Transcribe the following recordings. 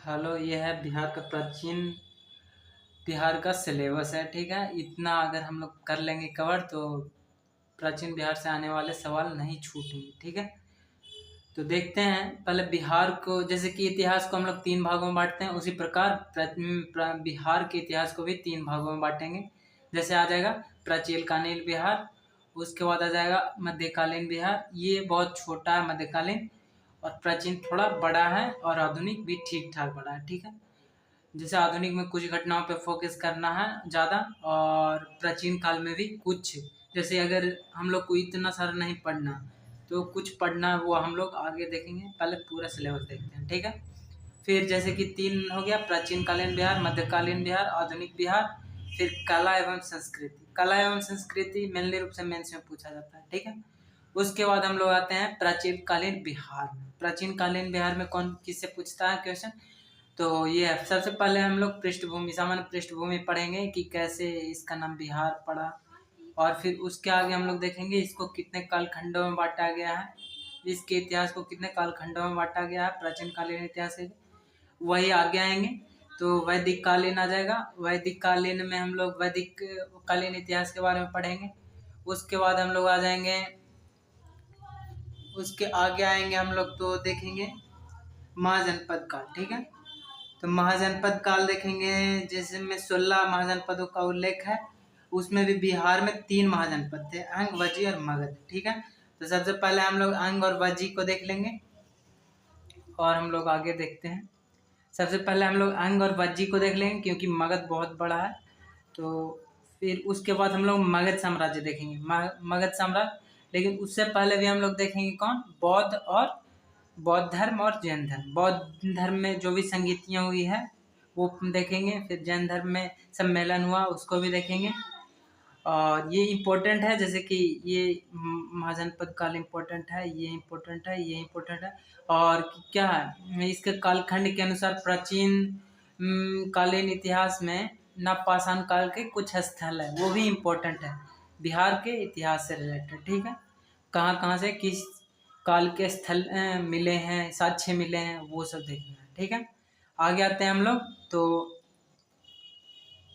Hello, ये है बिहार का प्राचीन बिहार का सिलेबस है। ठीक है, इतना अगर हम लोग कर लेंगे कवर तो प्राचीन बिहार से आने वाले सवाल नहीं छूटेंगे। ठीक है, तो देखते हैं पहले बिहार को। जैसे कि इतिहास को हम लोग 3 भागों में बांटते हैं, उसी प्रकार बिहार के इतिहास को भी 3 भागों में बांटेंगे। जैसे आ जाएगा प्राचीनकालीन बिहार, उसके बाद आ जाएगा मध्यकालीन बिहार। ये बहुत छोटा है मध्यकालीन, और प्राचीन थोड़ा बड़ा है, और आधुनिक भी ठीक ठाक बड़ा है। ठीक है, जैसे आधुनिक में कुछ घटनाओं पे फोकस करना है ज़्यादा, और प्राचीन काल में भी कुछ। जैसे अगर हम लोग को इतना सारा नहीं पढ़ना तो कुछ पढ़ना है, वो हम लोग आगे देखेंगे। पहले पूरा सिलेबस देखते हैं। ठीक है, फिर जैसे कि 3 हो गया, प्राचीन कालीन बिहार, मध्यकालीन बिहार, आधुनिक बिहार। फिर कला एवं संस्कृति। कला एवं संस्कृति मेनली रूप से मेंस में पूछा जाता है। ठीक है, उसके बाद हम लोग आते हैं प्राचीन कालीन बिहार में। प्राचीन कालीन बिहार में कौन किससे पूछता है क्वेश्चन, तो ये है। सबसे पहले हम लोग पृष्ठभूमि, सामान्य पृष्ठभूमि पढ़ेंगे कि कैसे इसका नाम बिहार पड़ा, और फिर उसके आगे हम लोग देखेंगे इसको कितने कालखंडों में बांटा गया है, इसके इतिहास को कितने कालखंडों में बांटा गया है प्राचीन कालीन इतिहास से। वही आगे आएंगे तो वैदिक कालीन आ जाएगा। वैदिक कालीन में हम लोग वैदिक कालीन इतिहास के बारे में पढ़ेंगे। उसके बाद हम लोग आ जाएंगे, उसके आगे आएंगे हम लोग तो देखेंगे महाजनपद काल। ठीक है, तो महाजनपद काल देखेंगे, जिसमें 16 महाजनपदों का उल्लेख है। उसमें भी बिहार में 3 महाजनपद थे, अंग, वजी और मगध। ठीक है, तो सबसे पहले हम लोग अंग और वजी को देख लेंगे, और हम लोग आगे देखते हैं। सबसे पहले हम लोग अंग और वज्जी को देख लेंगे, क्योंकि मगध बहुत बड़ा है। तो फिर उसके बाद हम लोग मगध साम्राज्य देखेंगे, मगध साम्राज्य। लेकिन उससे पहले भी हम लोग देखेंगे कौन, बौद्ध धर्म और जैन धर्म। बौद्ध धर्म में जो भी संगीतियाँ हुई है वो देखेंगे। फिर जैन धर्म में सम्मेलन हुआ, उसको भी देखेंगे। और ये इम्पोर्टेंट है, जैसे कि ये महाजनपद काल इम्पोर्टेंट है, ये इम्पोर्टेंट है, ये इम्पोर्टेंट है। और क्या है, इसके कालखंड के अनुसार प्राचीन कालीन इतिहास में नवपाषाण काल के कुछ स्थल है, वो भी इम्पोर्टेंट है बिहार के इतिहास से रिलेटेड। ठीक है, कहाँ कहाँ से किस काल के स्थल मिले हैं, साक्ष्य मिले हैं, वो सब देखना है। ठीक है, आगे आते हैं हम लोग तो,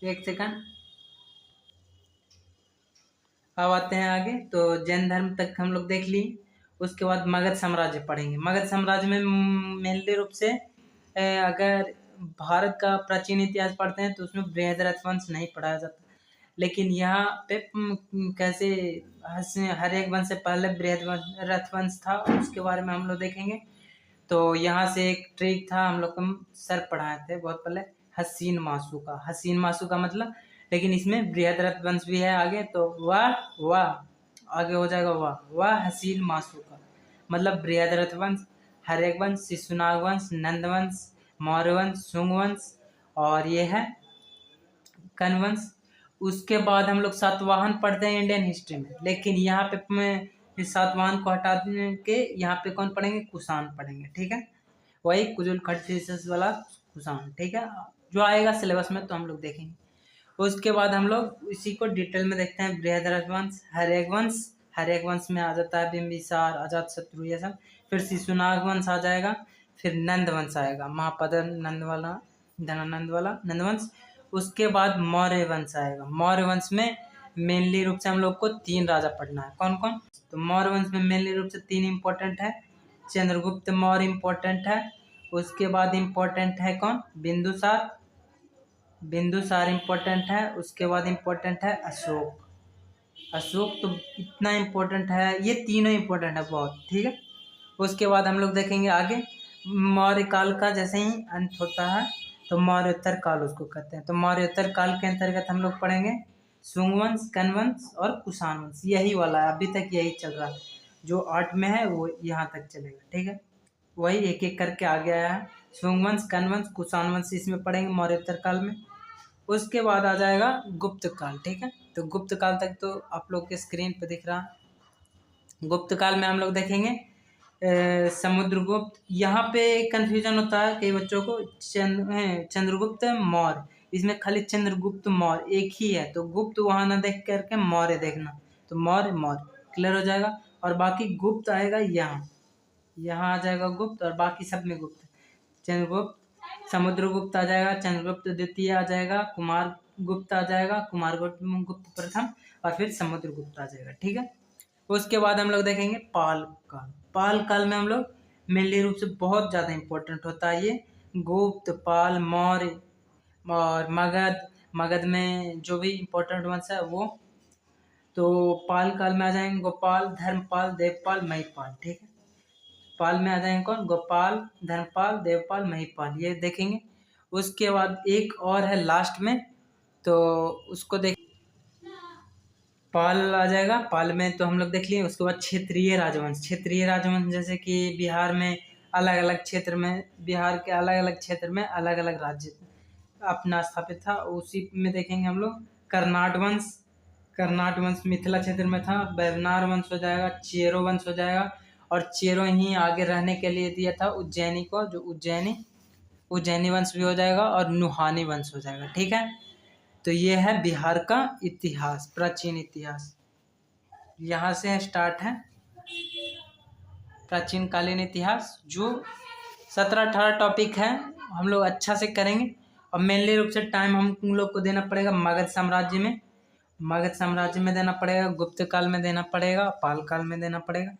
एक सेकंड, अब आते हैं आगे तो जैन धर्म तक हम लोग देख लिए। उसके बाद मगध साम्राज्य पढ़ेंगे। मगध साम्राज्य में मेनली रूप से अगर भारत का प्राचीन इतिहास पढ़ते हैं तो उसमें बृहद वंश नहीं पढ़ाया जाता, लेकिन यहाँ पे कैसे हर एक वंश से पहले बृहद वंश था, उसके बारे में हम लोग देखेंगे। तो यहाँ से एक ट्रिक था, हम लोग को सर पढ़ाए थे बहुत पहले, हसीन मासू का। हसीन मासू का मतलब, लेकिन इसमें बृहद वंश भी है आगे, तो वाह वाह आगे हो जाएगा, वाह वाह हसीन मासू का मतलब बृहद वंश, हर्यक वंश, शिशुनाग वंश, नंद वंश, मौर्य वंश, शुंग वंश, और ये है कनवंश। उसके बाद हम लोग सातवाहन पढ़ते हैं इंडियन हिस्ट्री में, लेकिन यहाँ पे मैं सातवाहन को हटा के यहाँ पे कौन पढ़ेंगे, कुषाण पढ़ेंगे। ठीक है, वही कुजुल खट वाला कुषाण। ठीक है, जो आएगा सिलेबस में तो हम लोग देखेंगे। उसके बाद हम लोग इसी को डिटेल में देखते हैं, बृहद वंश, हर्यक वंश। हर्यक वंश में आ जाता है बिंबिसार, अजातशत्रु, ये सब। फिर शिशुनाग वंश आ जाएगा, फिर नंद वंश आएगा, महापदन नंद वाला, धनानंद वाला नंद वंश। उसके बाद मौर्य वंश आएगा। मौर्य वंश में मेनली रूप से हम लोग को 3 राजा पढ़ना है। कौन कौन, तो मौर्य वंश में मेनली रूप से 3 इम्पोर्टेंट है। चंद्रगुप्त मौर्य इम्पोर्टेंट है। उसके बाद इम्पोर्टेंट है कौन, बिंदुसार। बिंदुसार इम्पोर्टेंट है। उसके बाद इम्पोर्टेंट है अशोक। अशोक तो इतना इम्पोर्टेंट है, ये तीनों इम्पोर्टेंट है बहुत। ठीक है, उसके बाद हम लोग देखेंगे आगे मौर्य काल का जैसे ही अंत होता है तो मौर्योत्तर काल उसको कहते हैं। तो मौर्योत्तर काल के अंतर्गत हम लोग पढ़ेंगे शुंग वंश, कन वंश और कुषाण वंश। यही वाला है, अभी तक यही चल रहा है, जो 8 में है वो यहाँ तक चलेगा। ठीक है, वही एक एक करके आगे आया है, शुंग वंश, कन वंश, कुषाण वंश इसमें पढ़ेंगे मौर्योत्तर काल में। उसके बाद आ जाएगा गुप्त काल। ठीक है, तो गुप्त काल तक तो आप लोग के स्क्रीन पे दिख रहा है। गुप्त काल में हम लोग देखेंगे समुद्रगुप्त। यहाँ पे कंफ्यूजन होता है कई बच्चों को, चंद्रगुप्त मौर्य, इसमें खाली चंद्रगुप्त मौर्य एक ही है, तो गुप्त वहाँ ना देख करके मौर्य देखना, तो मौर्य मौर्य क्लियर हो जाएगा। और बाकी गुप्त आएगा यहाँ, यहाँ आ जाएगा गुप्त, और बाकी सब में गुप्त, चंद्रगुप्त, समुद्रगुप्त आ जाएगा, चंद्रगुप्त द्वितीय आ जाएगा, कुमार गुप्त आ जाएगा, कुमार गुप्त प्रथम, और फिर समुद्रगुप्त आ जाएगा। ठीक है। उसके बाद हम लोग देखेंगे पाल काल। पाल काल में हम लोग मेनली रूप से बहुत ज़्यादा इम्पोर्टेंट होता है ये। गुप्त, पाल, मौर्य और मगध। मगध में जो भी इम्पोर्टेंट वंश है वो। तो पाल काल में आ जाएंगे गोपाल, धर्मपाल, देवपाल, महिपाल। ठीक है। पाल में आ जाएंगे कौन? गोपाल, धर्मपाल, देवपाल, महिपाल, ये देखेंगे। उसके बाद एक और है लास्ट में, तो उसको देख। पाल आ जाएगा, पाल में तो हम लोग देख लिए। उसके बाद क्षेत्रीय राजवंश। क्षेत्रीय राजवंश जैसे कि बिहार में अलग अलग क्षेत्र में, बिहार के अलग अलग क्षेत्र में अलग अलग राज्य अपना स्थापित था, उसी में देखेंगे हम लोग। कर्नाट वंश। कर्नाट वंश मिथिला क्षेत्र में था। वैवनार वंश हो जाएगा, चेरो वंश हो जाएगा, और चेरो ही आगे रहने के लिए दिया था उज्जैनी को, जो उज्जैनी वंश भी हो जाएगा, और नुहानी वंश हो जाएगा। ठीक है। तो ये है बिहार का इतिहास, प्राचीन इतिहास। यहाँ से स्टार्ट है प्राचीन कालीन इतिहास, जो 17-18 टॉपिक है, हम लोग अच्छा से करेंगे। और मेनली रूप से टाइम हम लोग को देना पड़ेगा मगध साम्राज्य में। मगध साम्राज्य में देना पड़ेगा, गुप्त काल में देना पड़ेगा, पाल काल में देना पड़ेगा,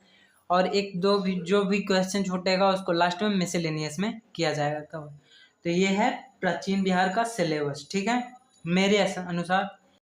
और एक दो भी जो भी क्वेश्चन छूटेगा उसको लास्ट में मिसलेनियस में किया जाएगा कवर। तो ये है प्राचीन बिहार का सिलेबस। ठीक है, मेरे अनुसार